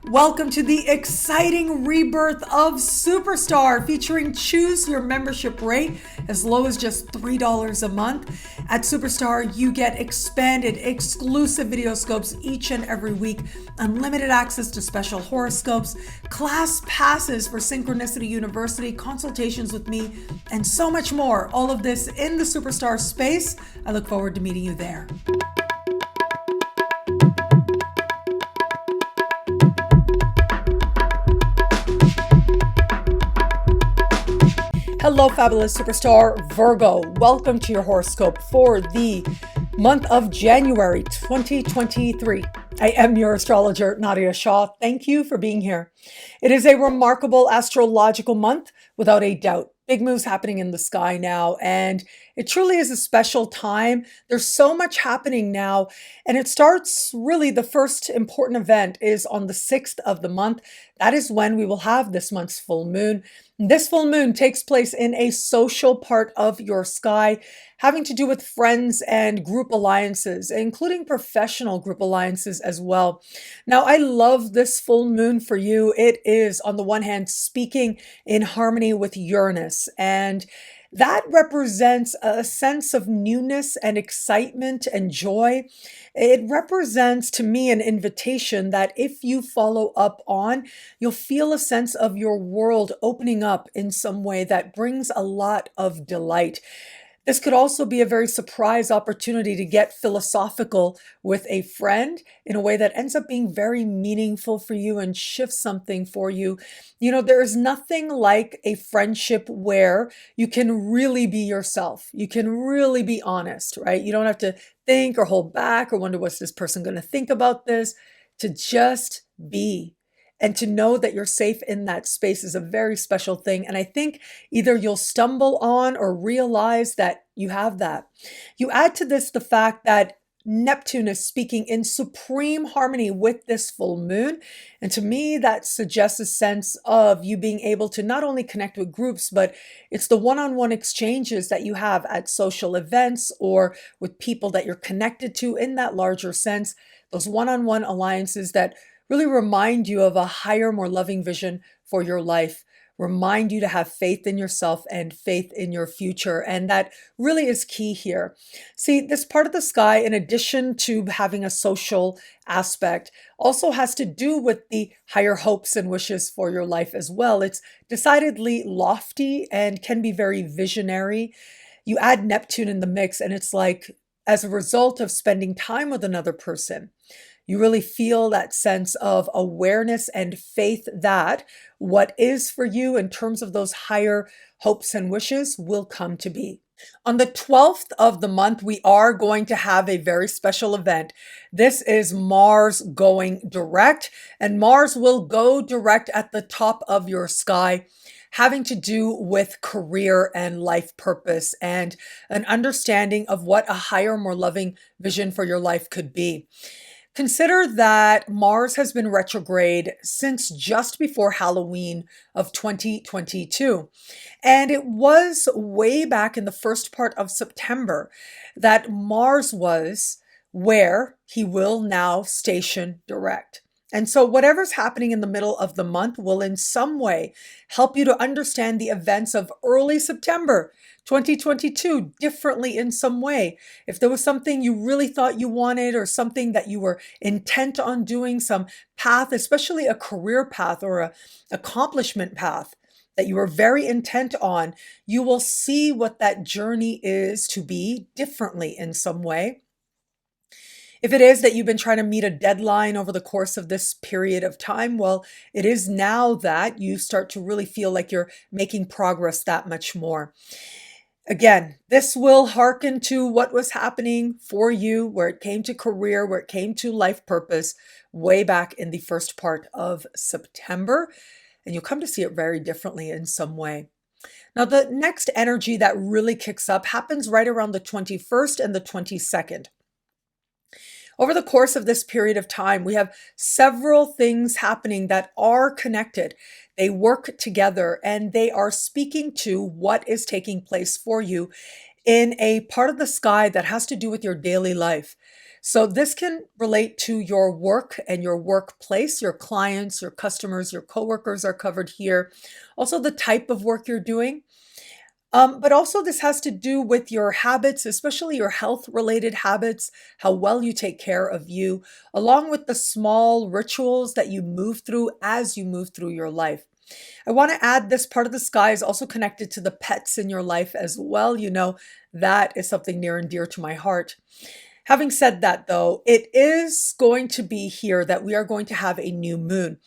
Welcome to the exciting rebirth of Superstar, featuring choose your membership rate as low as just $3 a month. At Superstar, you get expanded, exclusive video scopes each and every week, unlimited access to special horoscopes, class passes for Synchronicity University, consultations with me, and so much more. All of this in the Superstar space. I look forward to meeting you there. Hello, fabulous superstar Virgo. Welcome to your horoscope for the month of January 2023. I am your astrologer, Nadiya Shah. Thank you for being here. It is a remarkable astrological month, without a doubt. Big moves happening in the sky now, and it truly is a special time. There's so much happening now, and it starts really the first important event is on the 6th of the month. That is when we will have this month's full moon. This full moon takes place in a social part of your sky, having to do with friends and group alliances, including professional group alliances as well. Now, I love this full moon for you. It is, on the one hand, speaking in harmony with Uranus, and that represents a sense of newness and excitement and joy. It represents to me an invitation that if you follow up on, you'll feel a sense of your world opening up in some way that brings a lot of delight. This could also be a very surprise opportunity to get philosophical with a friend in a way that ends up being very meaningful for you and shifts something for you. You know, there is nothing like a friendship where you can really be yourself. You can really be honest, right? You don't have to think or hold back or wonder what's this person going to think about this. To just be. And to know that you're safe in that space is a very special thing. And I think either you'll stumble on or realize that you have that. You add to this the fact that Neptune is speaking in supreme harmony with this full moon. And to me, that suggests a sense of you being able to not only connect with groups, but it's the one-on-one exchanges that you have at social events or with people that you're connected to in that larger sense, those one-on-one alliances that really remind you of a higher, more loving vision for your life, remind you to have faith in yourself and faith in your future. And that really is key here. See, this part of the sky, in addition to having a social aspect, also has to do with the higher hopes and wishes for your life as well. It's decidedly lofty and can be very visionary. You add Neptune in the mix, and it's like, as a result of spending time with another person, you really feel that sense of awareness and faith that what is for you in terms of those higher hopes and wishes will come to be. On the 12th of the month, we are going to have a very special event. This is Mars going direct, and Mars will go direct at the top of your sky, having to do with career and life purpose and an understanding of what a higher, more loving vision for your life could be. Consider that Mars has been retrograde since just before Halloween of 2022. And it was way back in the first part of September that Mars was where he will now station direct. And so whatever's happening in the middle of the month will in some way help you to understand the events of early September 2022 differently in some way. If there was something you really thought you wanted or something that you were intent on doing, some path, especially a career path or a accomplishment path that you were very intent on, you will see what that journey is to be differently in some way. If it is that you've been trying to meet a deadline over the course of this period of time, well, it is now that you start to really feel like you're making progress that much more. Again, this will hearken to what was happening for you, where it came to career, where it came to life purpose, way back in the first part of September. And you'll come to see it very differently in some way. Now, the next energy that really kicks up happens right around the 21st and the 22nd. Over the course of this period of time, we have several things happening that are connected. They work together and they are speaking to what is taking place for you in a part of the sky that has to do with your daily life. So this can relate to your work and your workplace, your clients, your customers, your coworkers are covered here. Also the type of work you're doing. But also this has to do with your habits, especially your health related habits, how well you take care of you, along with the small rituals that you move through as you move through your life. I want to add this part of the sky is also connected to the pets in your life as well. You know, that is something near and dear to my heart. Having said that, though, it is going to be here that we are going to have a new moon.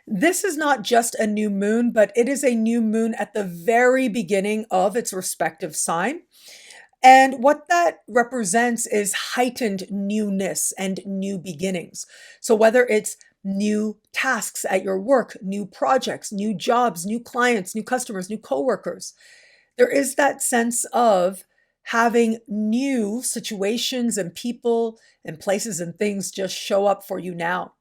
This is not just a new moon, but it is a new moon at the very beginning of its respective sign. And what that represents is heightened newness and new beginnings. So whether it's new tasks at your work, new projects, new jobs, new clients, new customers, new coworkers, there is that sense of having new situations and people and places and things just show up for you now.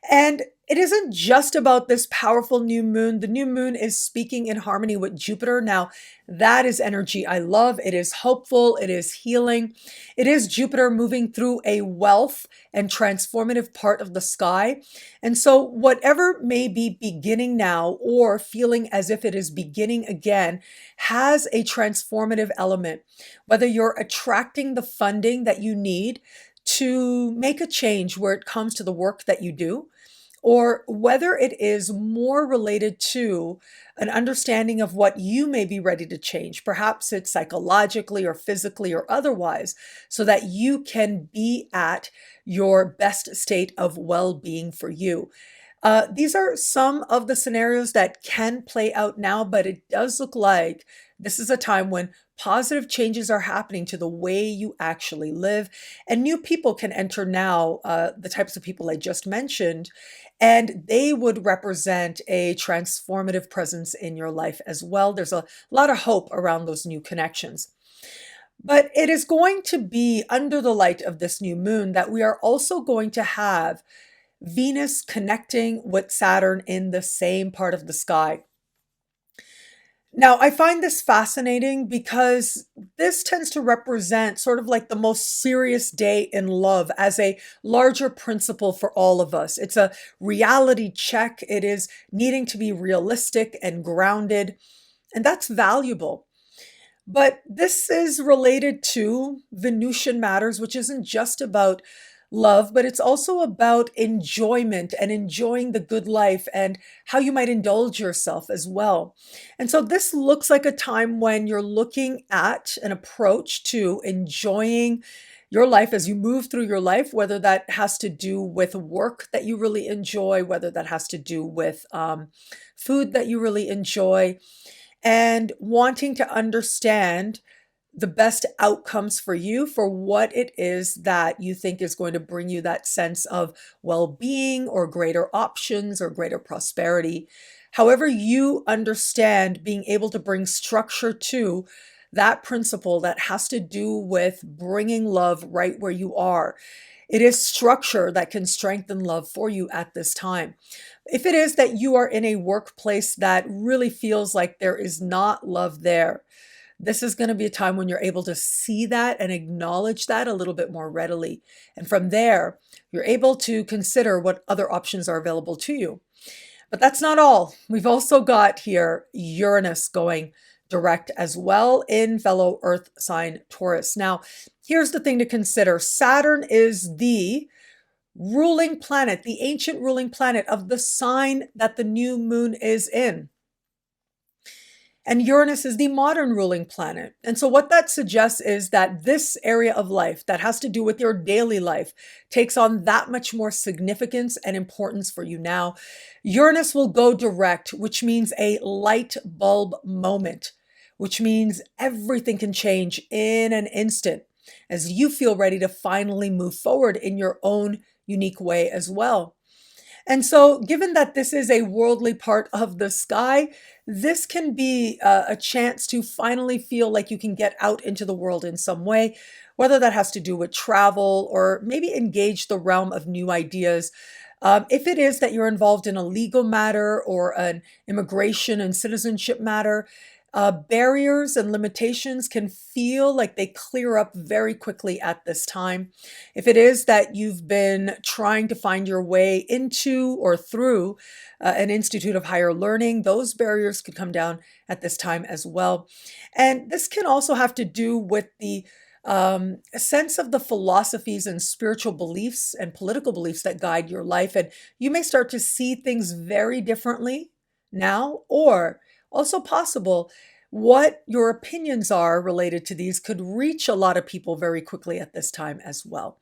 And it isn't just about this powerful new moon. The new moon is speaking in harmony with Jupiter. Now, that is energy I love. It is hopeful. It is healing. It is Jupiter moving through a wealth and transformative part of the sky. And so, whatever may be beginning now or feeling as if it is beginning again has a transformative element. Whether you're attracting the funding that you need to make a change where it comes to the work that you do, or whether it is more related to an understanding of what you may be ready to change. Perhaps it's psychologically or physically or otherwise, so that you can be at your best state of well-being for you. These are some of the scenarios that can play out now, but it does look like this is a time when positive changes are happening to the way you actually live, and new people can enter now, the types of people I just mentioned, and they would represent a transformative presence in your life as well. There's a lot of hope around those new connections. But it is going to be under the light of this new moon that we are also going to have Venus connecting with Saturn in the same part of the sky. Now, I find this fascinating because this tends to represent sort of like the most serious day in love as a larger principle for all of us. It's a reality check. It is needing to be realistic and grounded, and that's valuable. But this is related to Venusian matters, which isn't just about love, but it's also about enjoyment and enjoying the good life and how you might indulge yourself as well. And so this looks like a time when you're looking at an approach to enjoying your life as you move through your life, whether that has to do with work that you really enjoy, whether that has to do with food that you really enjoy, and wanting to understand the best outcomes for you for what it is that you think is going to bring you that sense of well-being or greater options or greater prosperity. However you understand being able to bring structure to that principle that has to do with bringing love right where you are. It is structure that can strengthen love for you at this time. If it is that you are in a workplace that really feels like there is not love there, this is going to be a time when you're able to see that and acknowledge that a little bit more readily. And from there, you're able to consider what other options are available to you. But that's not all. We've also got here Uranus going direct as well in fellow Earth sign Taurus. Now, here's the thing to consider. Saturn is the ruling planet, the ancient ruling planet of the sign that the new moon is in. And Uranus is the modern ruling planet. And so what that suggests is that this area of life that has to do with your daily life takes on that much more significance and importance for you now. Uranus will go direct, which means a light bulb moment, which means everything can change in an instant as you feel ready to finally move forward in your own unique way as well. And so, given that this is a worldly part of the sky, this can be a chance to finally feel like you can get out into the world in some way, whether that has to do with travel or maybe engage the realm of new ideas. If it is that you're involved in a legal matter or an immigration and citizenship matter, Barriers and limitations can feel like they clear up very quickly at this time. If it is that you've been trying to find your way into or through an institute of higher learning, those barriers could come down at this time as well. And this can also have to do with the a sense of the philosophies and spiritual beliefs and political beliefs that guide your life. And you may start to see things very differently now, or also possible what your opinions are related to these could reach a lot of people very quickly at this time as well.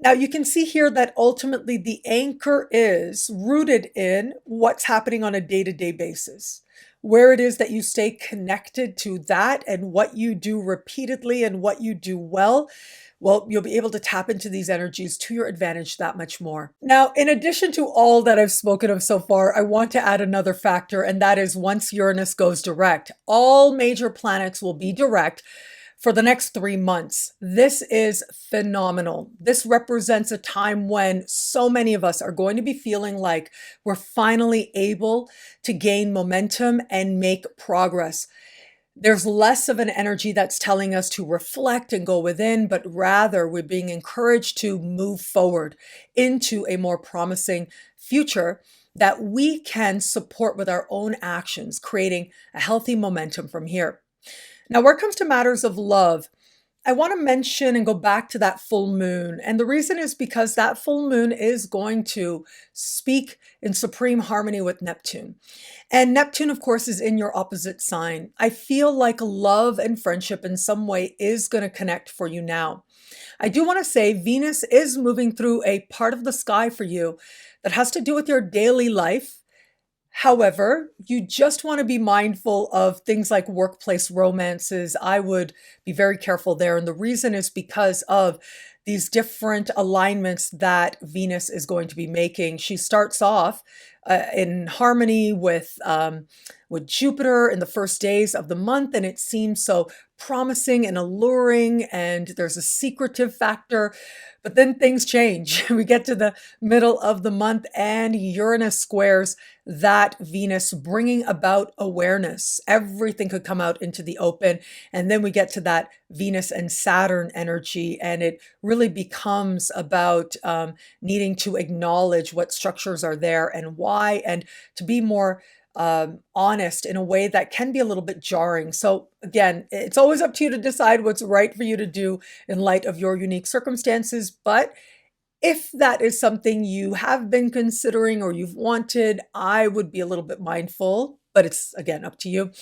Now, you can see here that ultimately the anchor is rooted in what's happening on a day-to-day basis, where it is that you stay connected to that and what you do repeatedly and what you do well. Well, you'll be able to tap into these energies to your advantage that much more. Now, in addition to all that I've spoken of so far, I want to add another factor, and that is once Uranus goes direct, all major planets will be direct for the next 3 months. This is phenomenal. This represents a time when so many of us are going to be feeling like we're finally able to gain momentum and make progress. There's less of an energy that's telling us to reflect and go within, but rather we're being encouraged to move forward into a more promising future that we can support with our own actions, creating a healthy momentum from here. Now, where it comes to matters of love, I want to mention and go back to that full moon. And the reason is because that full moon is going to speak in supreme harmony with Neptune. And Neptune, of course, is in your opposite sign. I feel like love and friendship in some way is going to connect for you now. I do want to say Venus is moving through a part of the sky for you that has to do with your daily life. However, you just want to be mindful of things like workplace romances. I would be very careful there. And the reason is because of these different alignments that Venus is going to be making. She starts off in harmony with Jupiter in the first days of the month, and it seems so promising and alluring, and there's a secretive factor. But then things change. We get to the middle of the month and Uranus squares that Venus, bringing about awareness. Everything could come out into the open. And then we get to that Venus and Saturn energy, and it really becomes about needing to acknowledge what structures are there and why, and to be more honest in a way that can be a little bit jarring. So again, it's always up to you to decide what's right for you to do in light of your unique circumstances. But if that is something you have been considering or you've wanted, I would be a little bit mindful, but it's again up to you.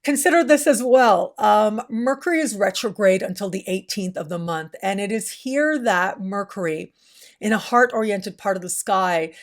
Consider this as well. Mercury is retrograde until the 18th of the month, and it is here that Mercury, in a heart-oriented part of the sky,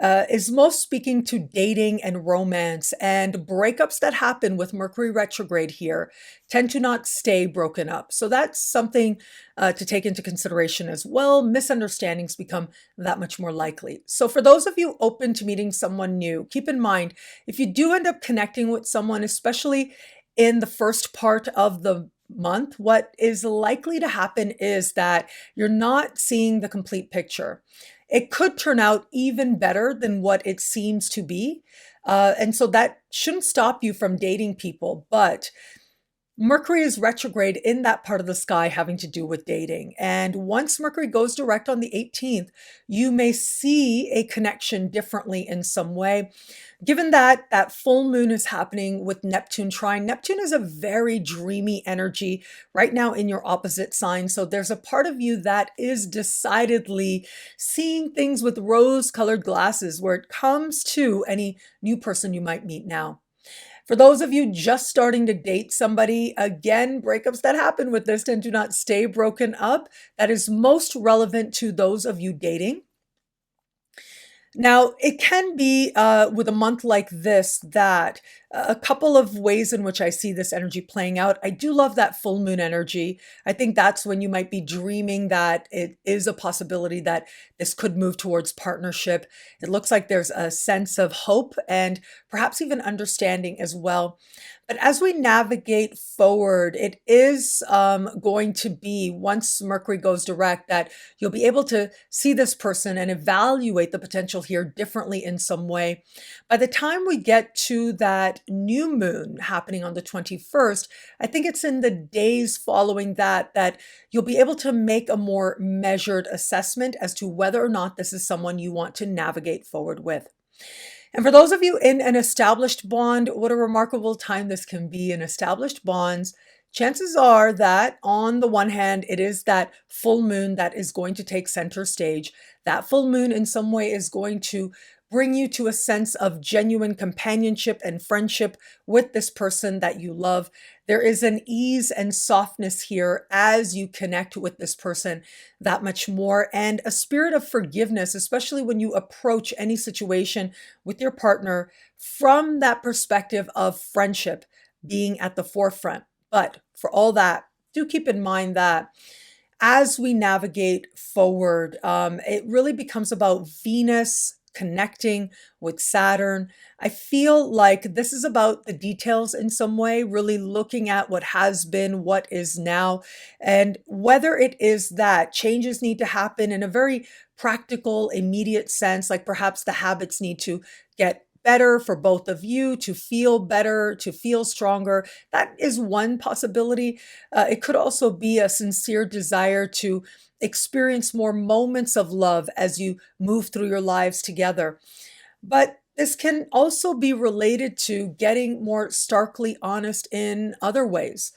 is most speaking to dating and romance, and breakups that happen with Mercury retrograde here tend to not stay broken up. So that's something to take into consideration as well. Misunderstandings become that much more likely. So for those of you open to meeting someone new, keep in mind, if you do end up connecting with someone, especially in the first part of the month, what is likely to happen is that you're not seeing the complete picture. It could turn out even better than what it seems to be. And so that shouldn't stop you from dating people, but Mercury is retrograde in that part of the sky having to do with dating. And once Mercury goes direct on the 18th, you may see a connection differently in some way. Given that that full moon is happening with Neptune trine, Neptune is a very dreamy energy right now in your opposite sign. So there's a part of you that is decidedly seeing things with rose-colored glasses where it comes to any new person you might meet now. For those of you just starting to date somebody, again, breakups that happen with this tend to not stay broken up. That is most relevant to those of you dating. Now, it can be with a month like this that a couple of ways in which I see this energy playing out. I do love that full moon energy. I think that's when you might be dreaming that it is a possibility that this could move towards partnership. It looks like there's a sense of hope and perhaps even understanding as well. But as we navigate forward, it is going to be, once Mercury goes direct, that you'll be able to see this person and evaluate the potential here differently in some way. By the time we get to that new moon happening on the 21st, I think it's in the days following that you'll be able to make a more measured assessment as to whether or not this is someone you want to navigate forward with. And for those of you in an established bond, what a remarkable time this can be in established bonds. Chances are that on the one hand, it is that full moon that is going to take center stage. That full moon in some way is going to bring you to a sense of genuine companionship and friendship with this person that you love. There is an ease and softness here as you connect with this person that much more, and a spirit of forgiveness, especially when you approach any situation with your partner from that perspective of friendship being at the forefront. But for all that, do keep in mind that as we navigate forward, it really becomes about Venus connecting with Saturn. I feel like this is about the details in some way, really looking at what has been, what is now, and whether it is that changes need to happen in a very practical, immediate sense, like perhaps the habits need to get better for both of you, to feel better, to feel stronger. That is one possibility. It could also be a sincere desire to experience more moments of love as you move through your lives together. But this can also be related to getting more starkly honest in other ways.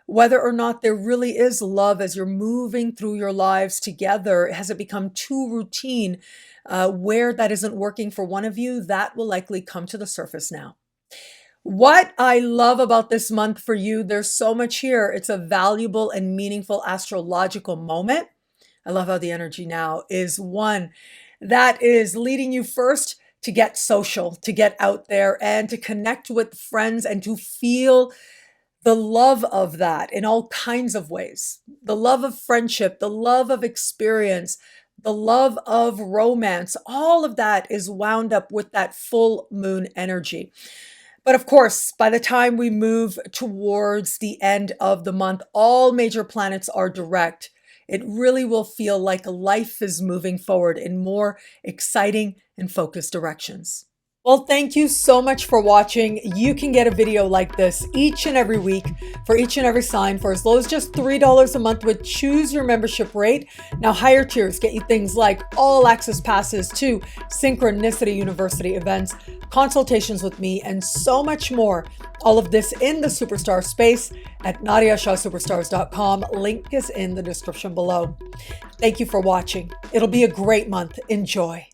Whether or not there really is love as you're moving through your lives together, has it become too routine? Where that isn't working for one of you, that will likely come to the surface now. What I love about this month for you, there's so much here. It's a valuable and meaningful astrological moment. I love how the energy now is one that is leading you first to get social, to get out there and to connect with friends and to feel the love of that in all kinds of ways. The love of friendship, the love of experience, the love of romance, all of that is wound up with that full moon energy. But of course, by the time we move towards the end of the month, all major planets are direct. It really will feel like life is moving forward in more exciting and focused directions. Well, thank you so much for watching. You can get a video like this each and every week for each and every sign for as low as just $3 a month with Choose Your Membership rate. Now, higher tiers get you things like all access passes to Synchronicity University events, consultations with me, and so much more. All of this in the Superstar space at NadiyaShahSuperstars.com. Link is in the description below. Thank you for watching. It'll be a great month. Enjoy.